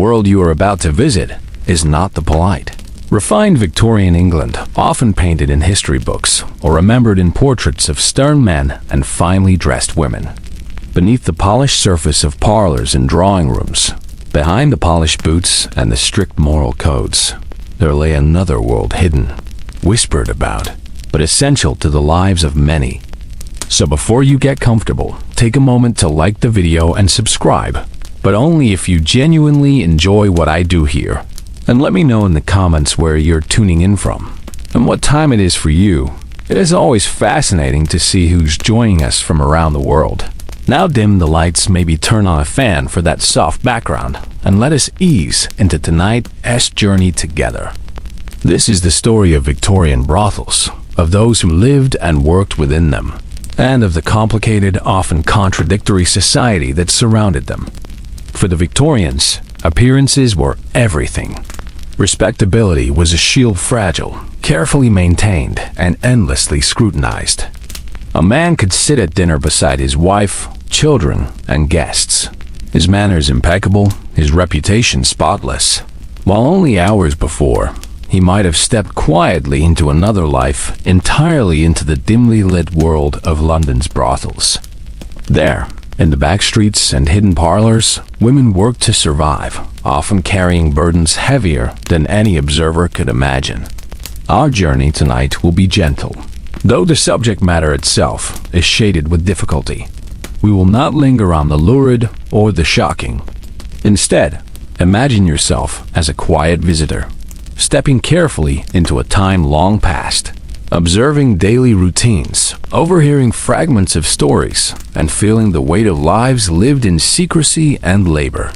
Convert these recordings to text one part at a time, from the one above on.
world you are about to visit is not the polite, refined Victorian England, often painted in history books or remembered in portraits of stern men and finely dressed women. Beneath the polished surface of parlors and drawing rooms, behind the polished boots and the strict moral codes, there lay another world hidden, whispered about, but essential to the lives of many. So before you get comfortable, take a moment to like the video and subscribe, but only if you genuinely enjoy what I do here. And let me know in the comments where you're tuning in from and what time it is for you. It is always fascinating to see who's joining us from around the world. Now dim the lights, maybe turn on a fan for that soft background, and let us ease into tonight's journey together. This is the story of Victorian brothels, of those who lived and worked within them, and of the complicated, often contradictory society that surrounded them. For the Victorians, appearances were everything. Respectability was a shield, fragile, carefully maintained, and endlessly scrutinized. A man could sit at dinner beside his wife, children, and guests, his manners impeccable, his reputation spotless, while only hours before, he might have stepped quietly into another life, entirely into the dimly lit world of London's brothels. There, in the back streets and hidden parlors, women worked to survive, often carrying burdens heavier than any observer could imagine. Our journey tonight will be gentle, though the subject matter itself is shaded with difficulty. We will not linger on the lurid or the shocking. Instead, imagine yourself as a quiet visitor, stepping carefully into a time long past, observing daily routines, overhearing fragments of stories, and feeling the weight of lives lived in secrecy and labor.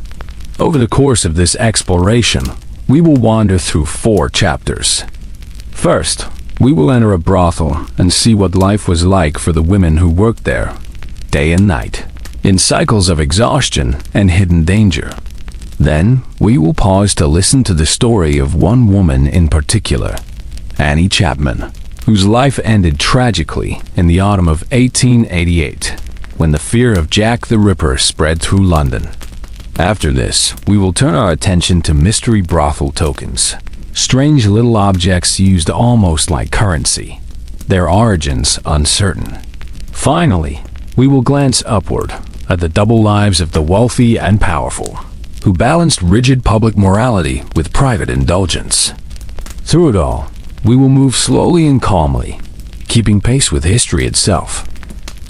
Over the course of this exploration, we will wander through 4 chapters. First, we will enter a brothel and see what life was like for the women who worked there, day and night, in cycles of exhaustion and hidden danger. Then, we will pause to listen to the story of one woman in particular, Annie Chapman, whose life ended tragically in the autumn of 1888, when the fear of Jack the Ripper spread through London. After this, we will turn our attention to mystery brothel tokens, strange little objects used almost like currency, their origins uncertain. Finally, we will glance upward at the double lives of the wealthy and powerful, who balanced rigid public morality with private indulgence. Through it all, we will move slowly and calmly, keeping pace with history itself.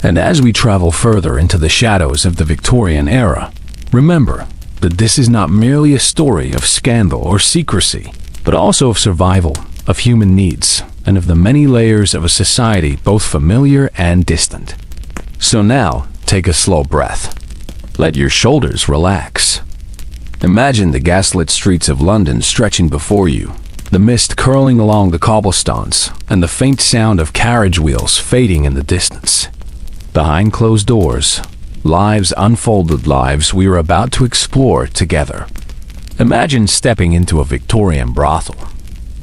And as we travel further into the shadows of the Victorian era, remember that this is not merely a story of scandal or secrecy, but also of survival, of human needs, and of the many layers of a society both familiar and distant. So now, take a slow breath. Let your shoulders relax. Imagine the gaslit streets of London stretching before you, the mist curling along the cobblestones, and the faint sound of carriage wheels fading in the distance. Behind closed doors, lives unfolded, lives we are about to explore together. Imagine stepping into a Victorian brothel.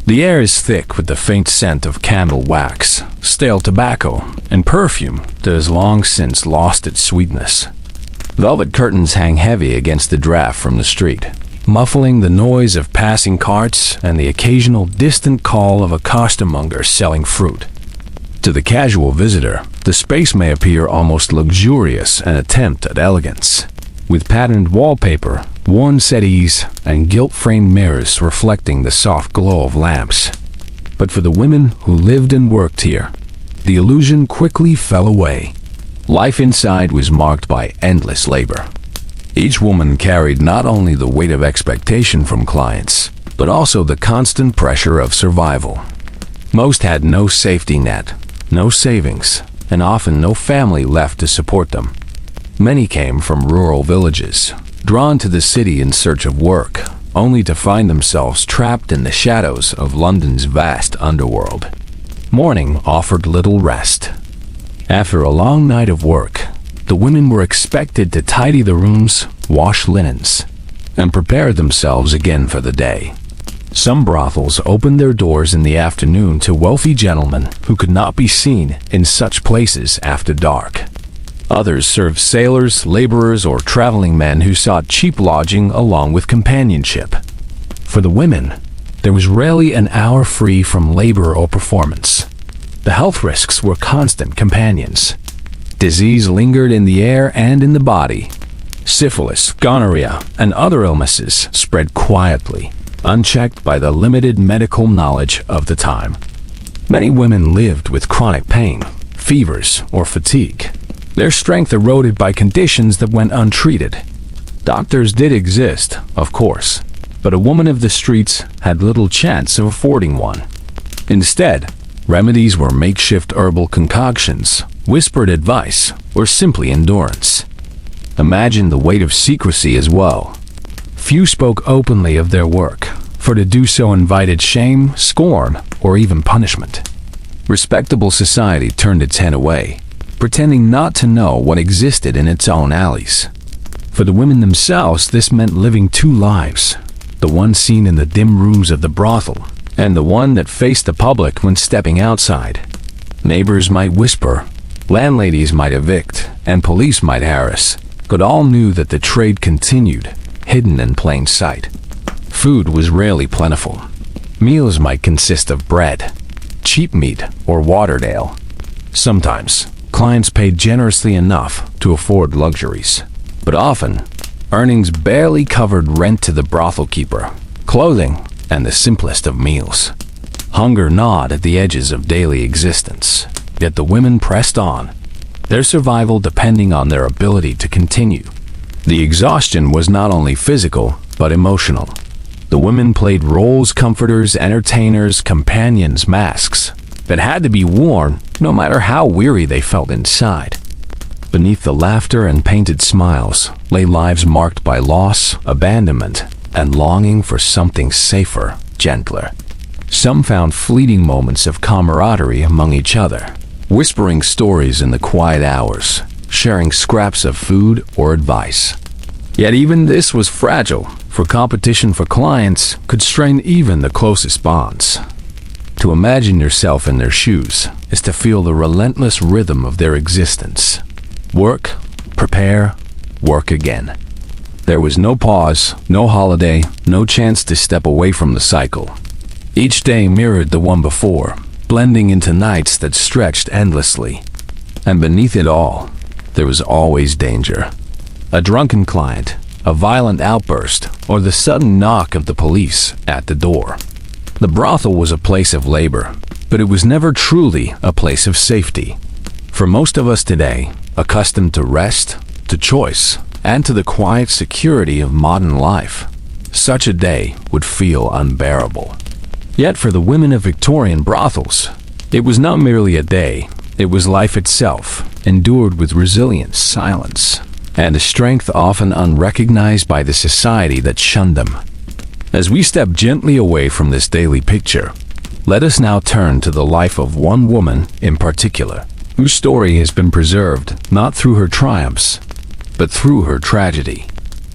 The air is thick with the faint scent of candle wax, stale tobacco, and perfume that has long since lost its sweetness. Velvet curtains hang heavy against the draft from the street, muffling the noise of passing carts and the occasional distant call of a costermonger selling fruit. To the casual visitor, the space may appear almost luxurious, an attempt at elegance, with patterned wallpaper, worn settees, and gilt-framed mirrors reflecting the soft glow of lamps. But for the women who lived and worked here, the illusion quickly fell away. Life inside was marked by endless labor. Each woman carried not only the weight of expectation from clients, but also the constant pressure of survival. Most had no safety net, no savings, and often no family left to support them. Many came from rural villages, drawn to the city in search of work, only to find themselves trapped in the shadows of London's vast underworld. Morning offered little rest. After a long night of work, the women were expected to tidy the rooms, wash linens, and prepare themselves again for the day. Some brothels opened their doors in the afternoon to wealthy gentlemen who could not be seen in such places after dark. Others served sailors, laborers, or traveling men who sought cheap lodging along with companionship. For the women, there was rarely an hour free from labor or performance. The health risks were constant companions. Disease lingered in the air and in the body. Syphilis, gonorrhea, and other illnesses spread quietly, unchecked by the limited medical knowledge of the time. Many women lived with chronic pain, fevers, or fatigue, their strength eroded by conditions that went untreated. Doctors did exist, of course, but a woman of the streets had little chance of affording one. Instead, remedies were makeshift herbal concoctions, whispered advice, or simply endurance. Imagine the weight of secrecy as well. Few spoke openly of their work, for to do so invited shame, scorn, or even punishment. Respectable society turned its head away, pretending not to know what existed in its own alleys. For the women themselves, this meant living two lives, the one seen in the dim rooms of the brothel, and the one that faced the public when stepping outside. Neighbors might whisper, landladies might evict, and police might harass, but all knew that the trade continued, hidden in plain sight. Food was rarely plentiful. Meals might consist of bread, cheap meat, or watered ale. Sometimes, clients paid generously enough to afford luxuries, but often, earnings barely covered rent to the brothel keeper, clothing, and the simplest of meals. Hunger gnawed at the edges of daily existence, yet the women pressed on, their survival depending on their ability to continue. The exhaustion was not only physical, but emotional. The women played roles: comforters, entertainers, companions, masks, that had to be worn no matter how weary they felt inside. Beneath the laughter and painted smiles lay lives marked by loss, abandonment, and longing for something safer, gentler. Some found fleeting moments of camaraderie among each other, whispering stories in the quiet hours, sharing scraps of food or advice. Yet even this was fragile, for competition for clients could strain even the closest bonds. To imagine yourself in their shoes is to feel the relentless rhythm of their existence. Work, prepare, work again. There was no pause, no holiday, no chance to step away from the cycle. Each day mirrored the one before, blending into nights that stretched endlessly. And beneath it all, there was always danger. A drunken client, a violent outburst, or the sudden knock of the police at the door. The brothel was a place of labor, but it was never truly a place of safety. For most of us today, accustomed to rest, to choice, and to the quiet security of modern life, such a day would feel unbearable. Yet for the women of Victorian brothels, it was not merely a day, it was life itself, endured with resilience, silence, and a strength often unrecognized by the society that shunned them. As we step gently away from this daily picture, let us now turn to the life of one woman in particular, whose story has been preserved not through her triumphs, but through her tragedy.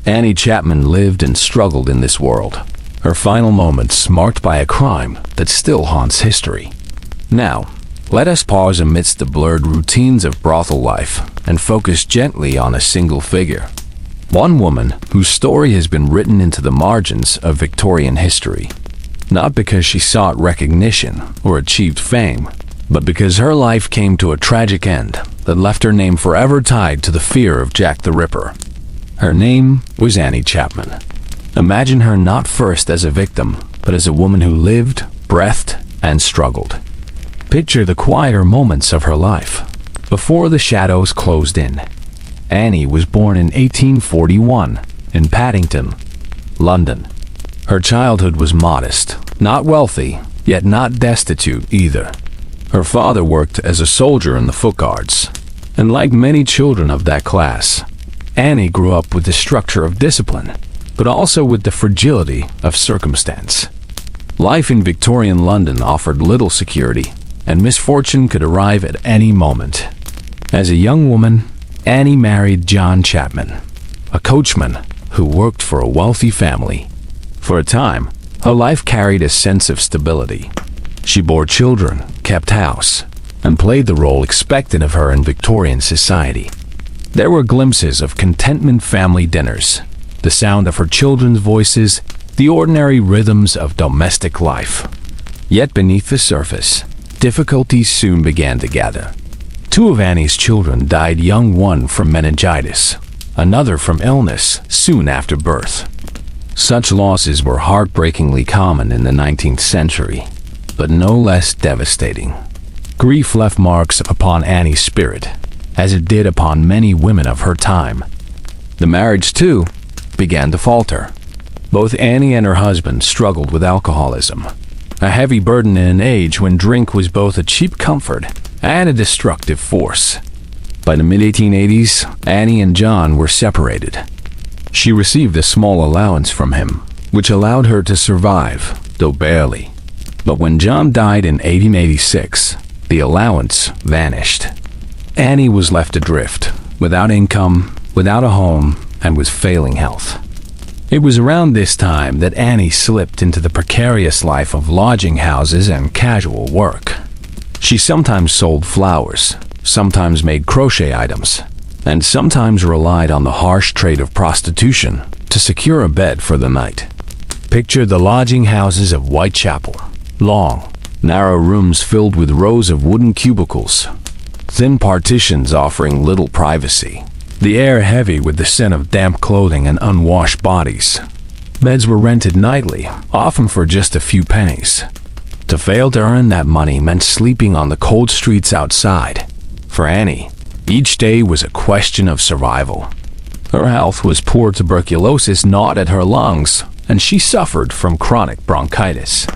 Annie Chapman lived and struggled in this world, her final moments marked by a crime that still haunts history. Now, let us pause amidst the blurred routines of brothel life and focus gently on a single figure. One woman whose story has been written into the margins of Victorian history, not because she sought recognition or achieved fame, but because her life came to a tragic end that left her name forever tied to the fear of Jack the Ripper. Her name was Annie Chapman. Imagine her not first as a victim, but as a woman who lived, breathed, and struggled. Picture the quieter moments of her life, before the shadows closed in. Annie was born in 1841 in Paddington, London. Her childhood was modest, not wealthy, yet not destitute either. Her father worked as a soldier in the Foot Guards, and like many children of that class, Annie grew up with the structure of discipline, but also with the fragility of circumstance. Life in Victorian London offered little security, and misfortune could arrive at any moment. As a young woman, Annie married John Chapman, a coachman who worked for a wealthy family. For a time, her life carried a sense of stability. She bore children, kept house, and played the role expected of her in Victorian society. There were glimpses of contentment family dinners, the sound of her children's voices, the ordinary rhythms of domestic life. Yet beneath the surface, difficulties soon began to gather. Two of Annie's children died young, one from meningitis, another from illness soon after birth. Such losses were heartbreakingly common in the 19th century, but no less devastating. Grief left marks upon Annie's spirit, as it did upon many women of her time. The marriage, too, began to falter. Both Annie and her husband struggled with alcoholism, a heavy burden in an age when drink was both a cheap comfort and a destructive force. By the mid-1880s, Annie and John were separated. She received a small allowance from him, which allowed her to survive, though barely. But when John died in 1886, the allowance vanished. Annie was left adrift, without income, without a home, and with failing health. It was around this time that Annie slipped into the precarious life of lodging houses and casual work. She sometimes sold flowers, sometimes made crochet items, and sometimes relied on the harsh trade of prostitution to secure a bed for the night. Picture the lodging houses of Whitechapel. Long, narrow rooms filled with rows of wooden cubicles, thin partitions offering little privacy, the air heavy with the scent of damp clothing and unwashed bodies. Beds were rented nightly, often for just a few pennies. To fail to earn that money meant sleeping on the cold streets outside. For Annie, each day was a question of survival. Her health was poor. Tuberculosis gnawed at her lungs, and she suffered from chronic bronchitis.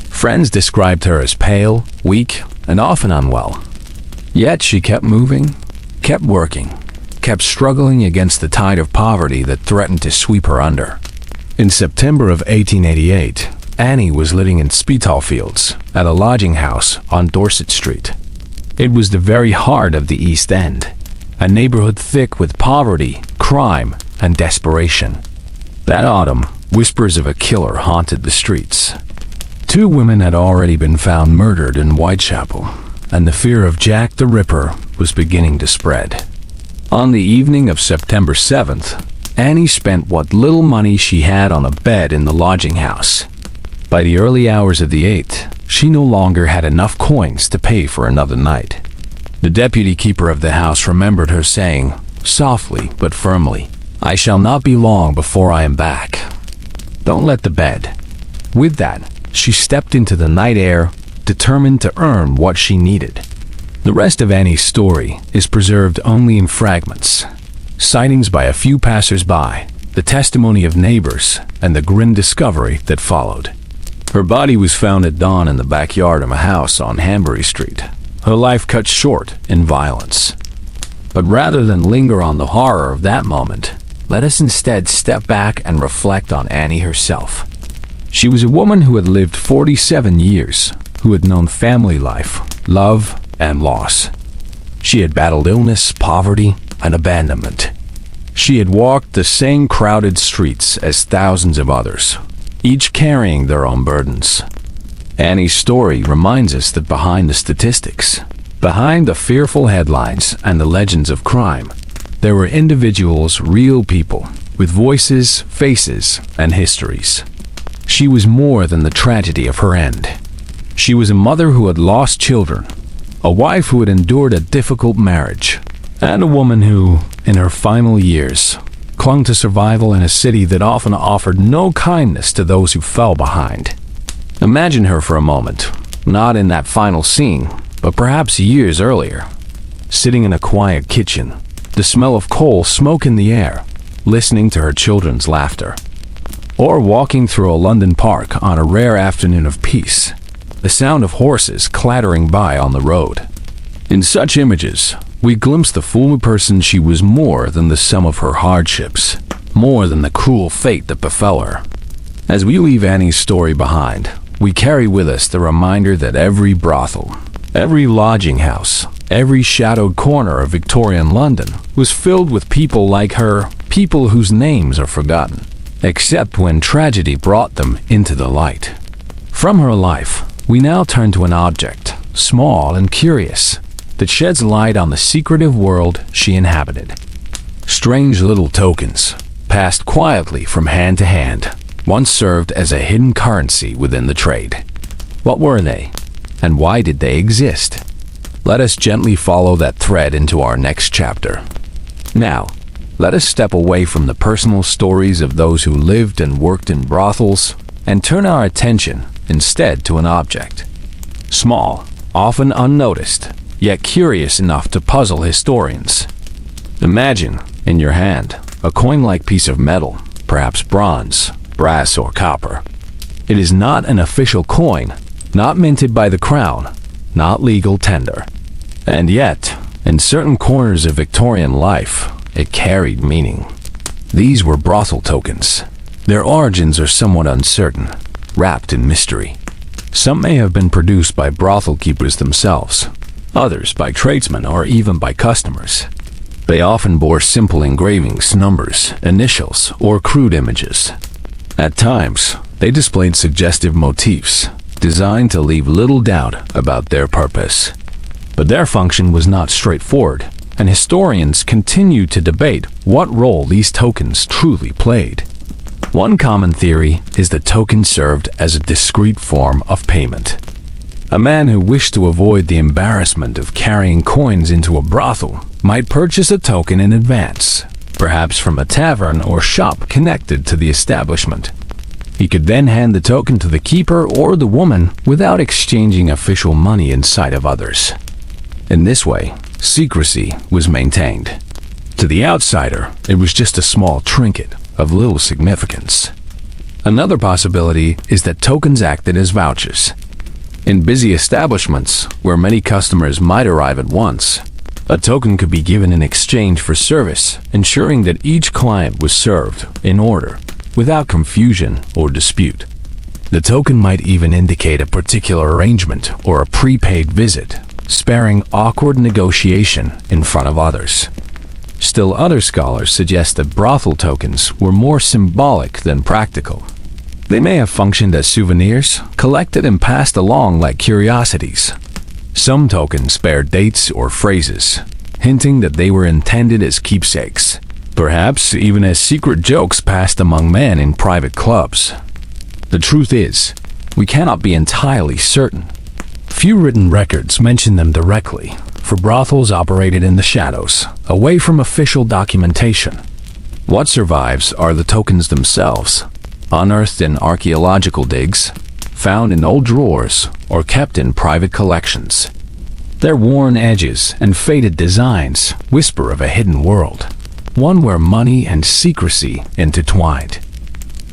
Friends described her as pale, weak, and often unwell. Yet she kept moving, kept working, kept struggling against the tide of poverty that threatened to sweep her under. In September of 1888, Annie was living in Spitalfields at a lodging house on Dorset Street. It was the very heart of the East End, a neighborhood thick with poverty, crime, and desperation. That autumn, whispers of a killer haunted the streets. 2 women had already been found murdered in Whitechapel, and the fear of Jack the Ripper was beginning to spread. On the evening of September 7th, Annie spent what little money she had on a bed in the lodging house. By the early hours of the 8th, she no longer had enough coins to pay for another night. The deputy keeper of the house remembered her saying, softly but firmly, "I shall not be long before I am back. Don't let the bed." With that, she stepped into the night air, determined to earn what she needed. The rest of Annie's story is preserved only in fragments. Sightings by a few passers-by, the testimony of neighbors, and the grim discovery that followed. Her body was found at dawn in the backyard of a house on Hanbury Street, her life cut short in violence. But rather than linger on the horror of that moment, let us instead step back and reflect on Annie herself. She was a woman who had lived 47 years, who had known family life, love, and loss. She had battled illness, poverty, and abandonment. She had walked the same crowded streets as thousands of others, each carrying their own burdens. Annie's story reminds us that behind the statistics, behind the fearful headlines and the legends of crime, there were individuals, real people, with voices, faces, and histories. She was more than the tragedy of her end. She was a mother who had lost children, a wife who had endured a difficult marriage, and a woman who, in her final years, clung to survival in a city that often offered no kindness to those who fell behind. Imagine her for a moment, not in that final scene, but perhaps years earlier, sitting in a quiet kitchen, the smell of coal smoke in the air, listening to her children's laughter. Or walking through a London park on a rare afternoon of peace, the sound of horses clattering by on the road. In such images, we glimpse the full person she was more than the sum of her hardships, more than the cruel fate that befell her. As we leave Annie's story behind, we carry with us the reminder that every brothel, every lodging house, every shadowed corner of Victorian London was filled with people like her, people whose names are forgotten, except when tragedy brought them into the light. From her life, we now turn to an object, small and curious, that sheds light on the secretive world she inhabited. Strange little tokens, passed quietly from hand to hand, once served as a hidden currency within the trade. What were they, and why did they exist? Let us gently follow that thread into our next chapter. Now, let us step away from the personal stories of those who lived and worked in brothels and turn our attention instead to an object. Small, often unnoticed, yet curious enough to puzzle historians. Imagine, in your hand, a coin-like piece of metal, perhaps bronze, brass, or copper. It is not an official coin, not minted by the crown, not legal tender. And yet, in certain corners of Victorian life, it carried meaning. These were brothel tokens. Their origins are somewhat uncertain, wrapped in mystery. Some may have been produced by brothel keepers themselves, others by tradesmen or even by customers. They often bore simple engravings, numbers, initials, or crude images. At times, they displayed suggestive motifs, designed to leave little doubt about their purpose. But their function was not straightforward, and historians continue to debate what role these tokens truly played. One common theory is that tokens served as a discreet form of payment. A man who wished to avoid the embarrassment of carrying coins into a brothel might purchase a token in advance, perhaps from a tavern or shop connected to the establishment. He could then hand the token to the keeper or the woman without exchanging official money in sight of others. In this way, secrecy was maintained. To the outsider, it was just a small trinket of little significance. Another possibility is that tokens acted as vouchers. In busy establishments, where many customers might arrive at once, a token could be given in exchange for service, ensuring that each client was served in order, without confusion or dispute. The token might even indicate a particular arrangement or a prepaid visit, sparing awkward negotiation in front of others. Still, other scholars suggest that brothel tokens were more symbolic than practical. They may have functioned as souvenirs, collected and passed along like curiosities. Some tokens bear dates or phrases, hinting that they were intended as keepsakes, perhaps even as secret jokes passed among men in private clubs. The truth is, we cannot be entirely certain. Few written records mention them directly, for brothels operated in the shadows, away from official documentation. What survives are the tokens themselves, unearthed in archaeological digs, found in old drawers, or kept in private collections. Their worn edges and faded designs whisper of a hidden world, one where money and secrecy intertwined.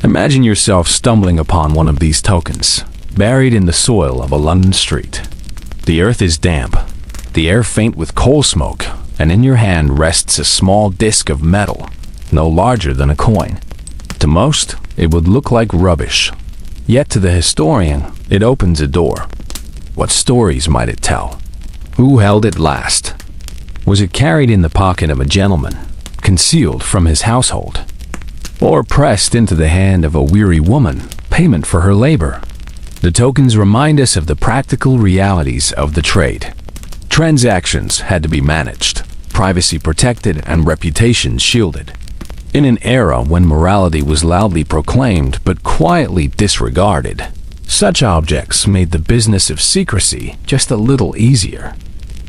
Imagine yourself stumbling upon one of these tokens, buried in the soil of a London street. The earth is damp, the air faint with coal smoke, and in your hand rests a small disc of metal, no larger than a coin. To most, it would look like rubbish. Yet to the historian, it opens a door. What stories might it tell? Who held it last? Was it carried in the pocket of a gentleman, concealed from his household? Or pressed into the hand of a weary woman, payment for her labor? The tokens remind us of the practical realities of the trade. Transactions had to be managed, privacy protected, and reputation shielded. In an era when morality was loudly proclaimed but quietly disregarded, such objects made the business of secrecy just a little easier.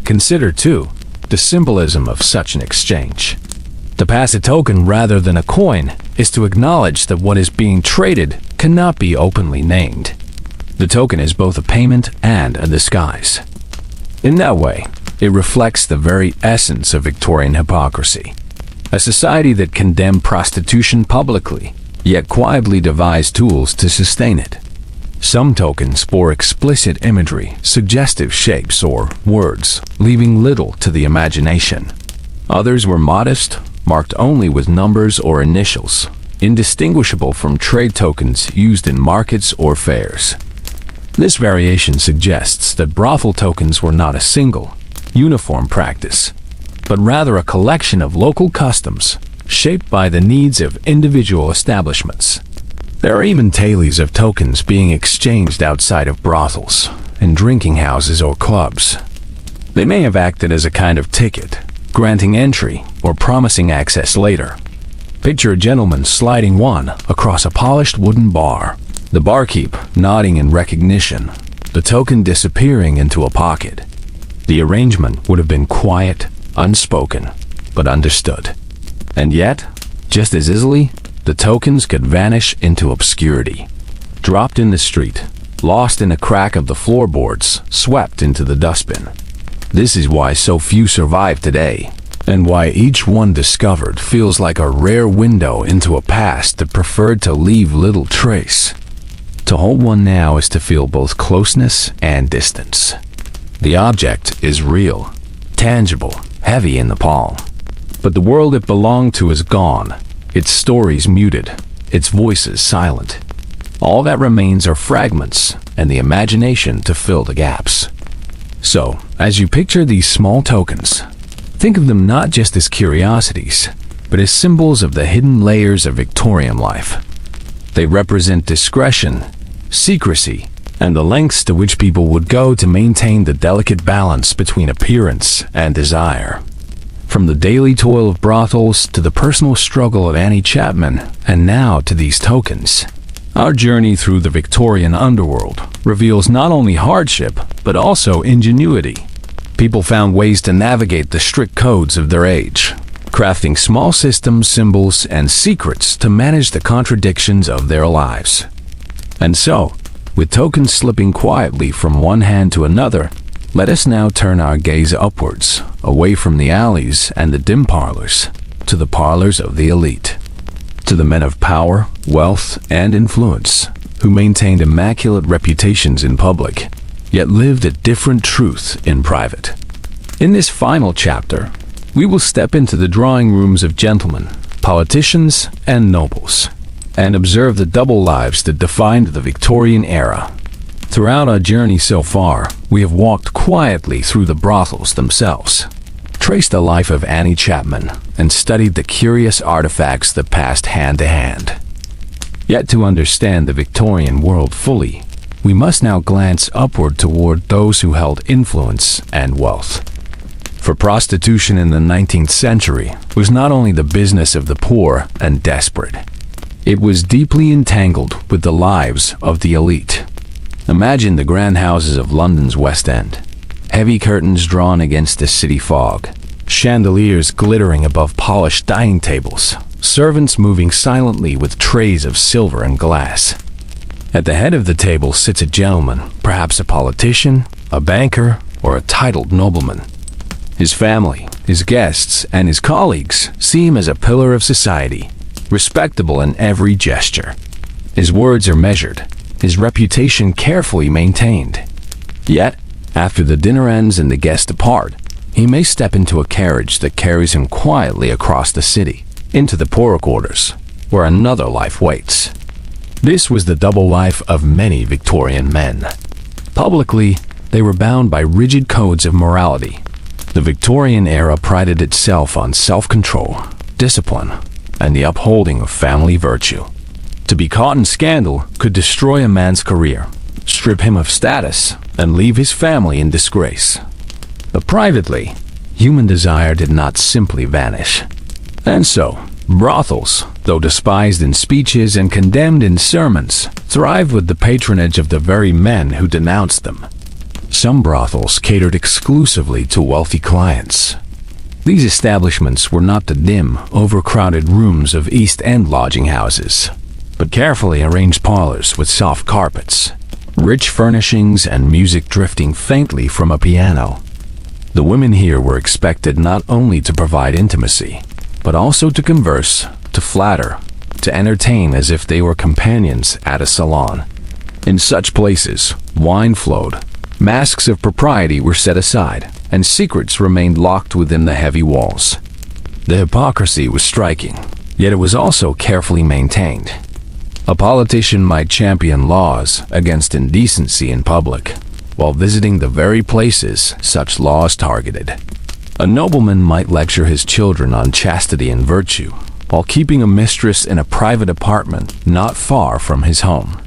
Consider, too, the symbolism of such an exchange. To pass a token rather than a coin is to acknowledge that what is being traded cannot be openly named. The token is both a payment and a disguise. In that way, it reflects the very essence of Victorian hypocrisy. A society that condemned prostitution publicly, yet quietly devised tools to sustain it. Some tokens bore explicit imagery, suggestive shapes, or words, leaving little to the imagination. Others were modest, marked only with numbers or initials, indistinguishable from trade tokens used in markets or fairs. This variation suggests that brothel tokens were not a single, uniform practice, but rather a collection of local customs shaped by the needs of individual establishments. There are even tales of tokens being exchanged outside of brothels, in drinking houses or clubs. They may have acted as a kind of ticket, granting entry or promising access later. Picture a gentleman sliding one across a polished wooden bar, the barkeep nodding in recognition, the token disappearing into a pocket. The arrangement would have been quiet, unspoken, but understood. And yet, just as easily, the tokens could vanish into obscurity. Dropped in the street, lost in a crack of the floorboards, swept into the dustbin. This is why so few survive today, and why each one discovered feels like a rare window into a past that preferred to leave little trace. To hold one now is to feel both closeness and distance. The object is real, tangible, heavy in the palm. But the world it belonged to is gone, its stories muted, its voices silent. All that remains are fragments and the imagination to fill the gaps. So, as you picture these small tokens, think of them not just as curiosities, but as symbols of the hidden layers of Victorian life. They represent discretion, secrecy, and the lengths to which people would go to maintain the delicate balance between appearance and desire. From the daily toil of brothels to the personal struggle of Annie Chapman, and now to these tokens, our journey through the Victorian underworld reveals not only hardship, but also ingenuity. People found ways to navigate the strict codes of their age, crafting small systems, symbols, and secrets to manage the contradictions of their lives. And so, with tokens slipping quietly from one hand to another, let us now turn our gaze upwards, away from the alleys and the dim parlors, to the parlors of the elite. To the men of power, wealth, and influence, who maintained immaculate reputations in public, yet lived a different truth in private. In this final chapter, we will step into the drawing rooms of gentlemen, politicians, and nobles, and observe the double lives that defined the Victorian era. Throughout our journey so far, we have walked quietly through the brothels themselves, traced the life of Annie Chapman, and studied the curious artifacts that passed hand to hand. Yet to understand the Victorian world fully, we must now glance upward toward those who held influence and wealth. For prostitution in the 19th century was not only the business of the poor and desperate, it was deeply entangled with the lives of the elite. Imagine the grand houses of London's West End, heavy curtains drawn against the city fog, chandeliers glittering above polished dining tables, servants moving silently with trays of silver and glass. At the head of the table sits a gentleman, perhaps a politician, a banker, or a titled nobleman. His family, his guests, and his colleagues see him as a pillar of society, respectable in every gesture. His words are measured, his reputation carefully maintained. Yet, after the dinner ends and the guests depart, he may step into a carriage that carries him quietly across the city, into the poorer quarters, where another life waits. This was the double life of many Victorian men. Publicly, they were bound by rigid codes of morality. The Victorian era prided itself on self-control, discipline, and the upholding of family virtue. To be caught in scandal could destroy a man's career, strip him of status, and leave his family in disgrace. But privately, human desire did not simply vanish. And so, brothels, though despised in speeches and condemned in sermons, thrived with the patronage of the very men who denounced them. Some brothels catered exclusively to wealthy clients. These establishments were not the dim, overcrowded rooms of East End lodging houses, but carefully arranged parlors with soft carpets, rich furnishings, and music drifting faintly from a piano. The women here were expected not only to provide intimacy, but also to converse, to flatter, to entertain as if they were companions at a salon. In such places, wine flowed, masks of propriety were set aside, and secrets remained locked within the heavy walls. The hypocrisy was striking, yet it was also carefully maintained. A politician might champion laws against indecency in public, while visiting the very places such laws targeted. A nobleman might lecture his children on chastity and virtue, while keeping a mistress in a private apartment not far from his home.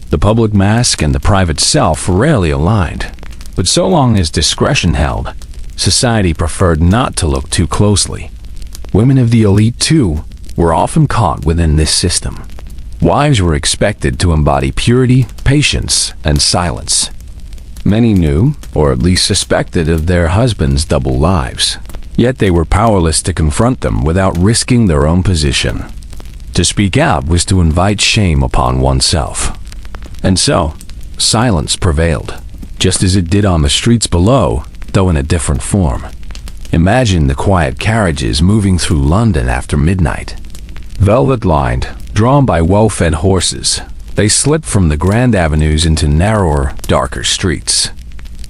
The public mask and the private self rarely aligned, but so long as discretion held, society preferred not to look too closely. Women of the elite, too, were often caught within this system. Wives were expected to embody purity, patience, and silence. Many knew, or at least suspected, of their husbands' double lives, yet they were powerless to confront them without risking their own position. To speak out was to invite shame upon oneself. And so, silence prevailed, just as it did on the streets below, though in a different form. Imagine the quiet carriages moving through London after midnight. Velvet-lined, drawn by well-fed horses, they slipped from the grand avenues into narrower, darker streets.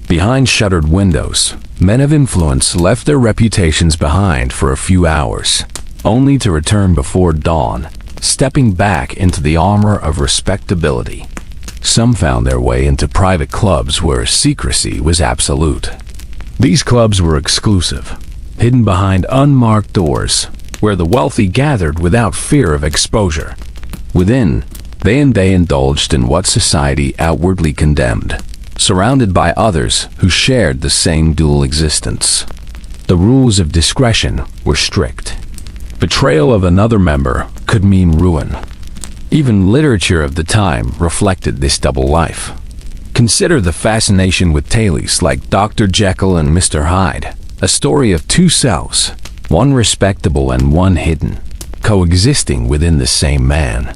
Behind shuttered windows, men of influence left their reputations behind for a few hours, only to return before dawn, stepping back into the armor of respectability. Some found their way into private clubs where secrecy was absolute. These clubs were exclusive, hidden behind unmarked doors, where the wealthy gathered without fear of exposure. Within, they indulged in what society outwardly condemned, surrounded by others who shared the same dual existence. The rules of discretion were strict. Betrayal of another member could mean ruin. Even literature of the time reflected this double life. Consider the fascination with tales like Dr. Jekyll and Mr. Hyde, a story of two selves, one respectable and one hidden, coexisting within the same man.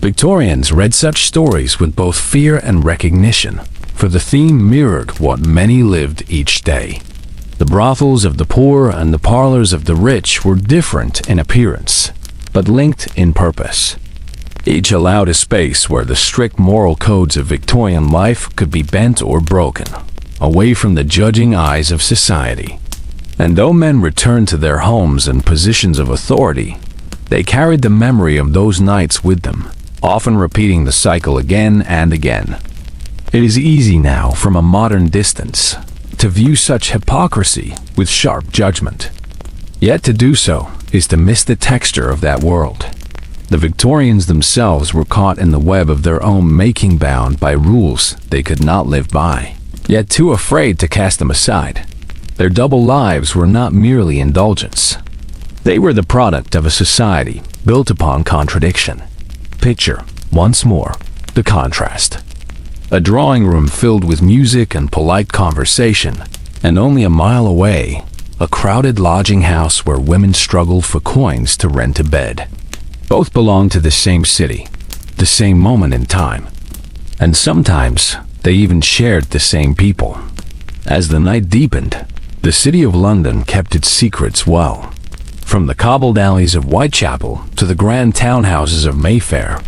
Victorians read such stories with both fear and recognition, for the theme mirrored what many lived each day. The brothels of the poor and the parlors of the rich were different in appearance, but linked in purpose. Each allowed a space where the strict moral codes of Victorian life could be bent or broken, away from the judging eyes of society. And though men returned to their homes and positions of authority, they carried the memory of those nights with them, often repeating the cycle again and again. It is easy now, from a modern distance, to view such hypocrisy with sharp judgment. Yet to do so is to miss the texture of that world. The Victorians themselves were caught in the web of their own making, bound by rules they could not live by, yet too afraid to cast them aside. Their double lives were not merely indulgence. They were the product of a society built upon contradiction. Picture, once more, the contrast. A drawing room filled with music and polite conversation, and only a mile away, a crowded lodging house where women struggled for coins to rent a bed. Both belonged to the same city, the same moment in time, and sometimes they even shared the same people. As the night deepened, the city of London kept its secrets well. From the cobbled alleys of Whitechapel to the grand townhouses of Mayfair,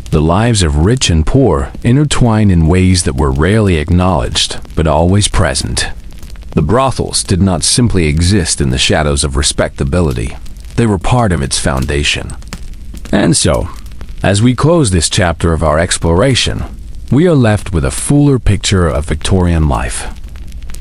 the lives of rich and poor intertwined in ways that were rarely acknowledged, but always present. The brothels did not simply exist in the shadows of respectability. They were part of its foundation. And so, as we close this chapter of our exploration, we are left with a fuller picture of Victorian life.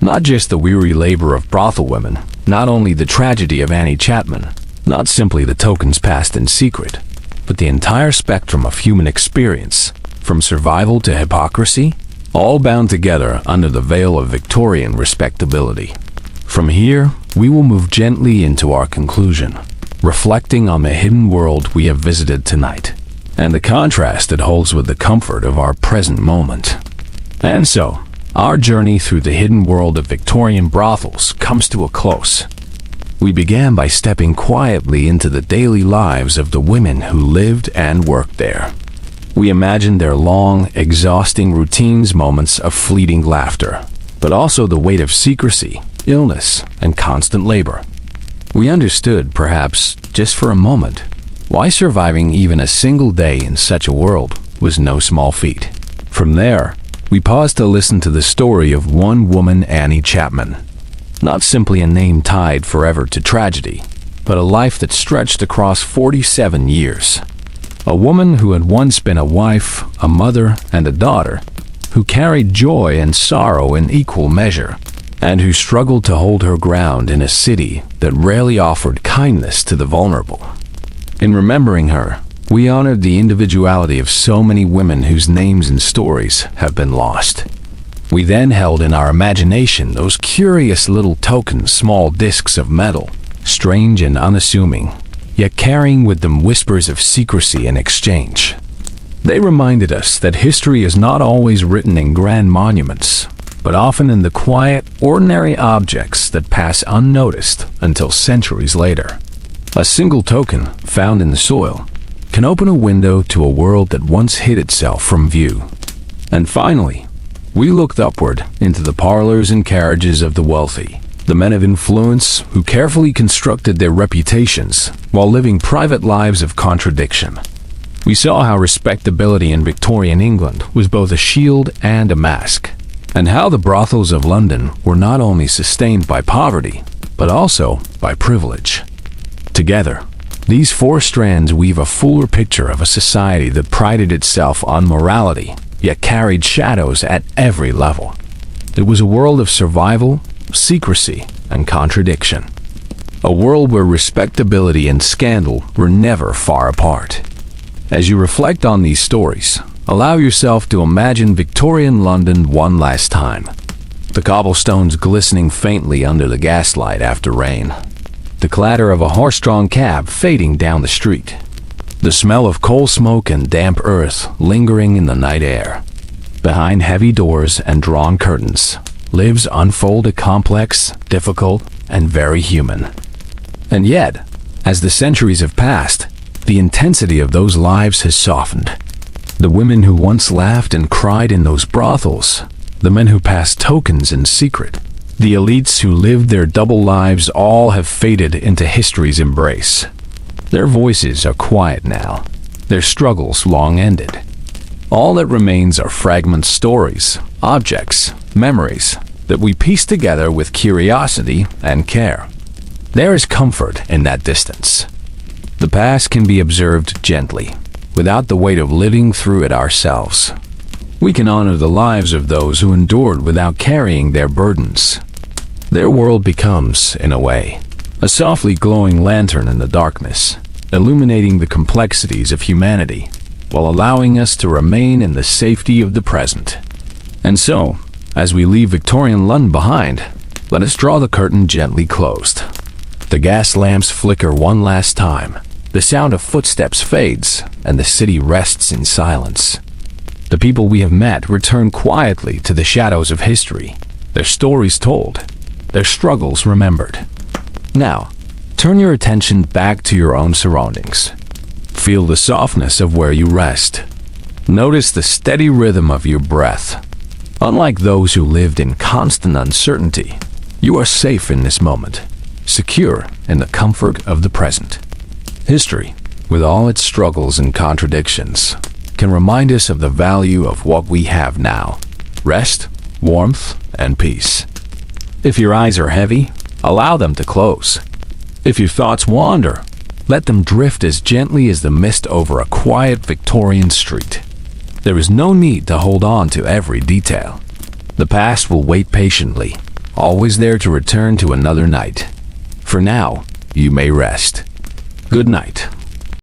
Not just the weary labor of brothel women, not only the tragedy of Annie Chapman, not simply the tokens passed in secret, but the entire spectrum of human experience, from survival to hypocrisy, all bound together under the veil of Victorian respectability. From here, we will move gently into our conclusion, reflecting on the hidden world we have visited tonight, and the contrast it holds with the comfort of our present moment. And so, our journey through the hidden world of Victorian brothels comes to a close. We began by stepping quietly into the daily lives of the women who lived and worked there. We imagined their long, exhausting routines, moments of fleeting laughter, but also the weight of secrecy, illness, and constant labor. We understood, perhaps just for a moment, why surviving even a single day in such a world was no small feat. From there, we paused to listen to the story of one woman, Annie Chapman. Not simply a name tied forever to tragedy, but a life that stretched across 47 years. A woman who had once been a wife, a mother, and a daughter, who carried joy and sorrow in equal measure, and who struggled to hold her ground in a city that rarely offered kindness to the vulnerable. In remembering her, we honored the individuality of so many women whose names and stories have been lost. We then held in our imagination those curious little tokens, small discs of metal, strange and unassuming, yet carrying with them whispers of secrecy and exchange. They reminded us that history is not always written in grand monuments, but often in the quiet, ordinary objects that pass unnoticed until centuries later. A single token found in the soil can open a window to a world that once hid itself from view. And finally, we looked upward into the parlors and carriages of the wealthy, the men of influence who carefully constructed their reputations while living private lives of contradiction. We saw how respectability in Victorian England was both a shield and a mask, and how the brothels of London were not only sustained by poverty, but also by privilege. Together, these four strands weave a fuller picture of a society that prided itself on morality, yet carried shadows at every level. It was a world of survival, secrecy, and contradiction. A world where respectability and scandal were never far apart. As you reflect on these stories, allow yourself to imagine Victorian London one last time. The cobblestones glistening faintly under the gaslight after rain. The clatter of a horse-drawn cab fading down the street. The smell of coal smoke and damp earth lingering in the night air. Behind heavy doors and drawn curtains lives unfolded complex, difficult, and very human. And yet, as the centuries have passed, the intensity of those lives has softened. The women who once laughed and cried in those brothels, the men who passed tokens in secret, the elites who lived their double lives all have faded into history's embrace. Their voices are quiet now, their struggles long ended. All that remains are fragment stories, objects, memories that we piece together with curiosity and care. There is comfort in that distance. The past can be observed gently, without the weight of living through it ourselves. We can honor the lives of those who endured without carrying their burdens. Their world becomes, in a way, a softly glowing lantern in the darkness, illuminating the complexities of humanity, while allowing us to remain in the safety of the present. And so, as we leave Victorian London behind, let us draw the curtain gently closed. The gas lamps flicker one last time, the sound of footsteps fades, and the city rests in silence. The people we have met return quietly to the shadows of history, their stories told, their struggles remembered. Now, turn your attention back to your own surroundings. Feel the softness of where you rest. Notice the steady rhythm of your breath. Unlike those who lived in constant uncertainty, you are safe in this moment, secure in the comfort of the present. History, with all its struggles and contradictions, can remind us of the value of what we have now: rest, warmth, and peace. If your eyes are heavy, allow them to close. If your thoughts wander, let them drift as gently as the mist over a quiet Victorian street. There is no need to hold on to every detail. The past will wait patiently, always there to return to another night. For now, you may rest. Good night.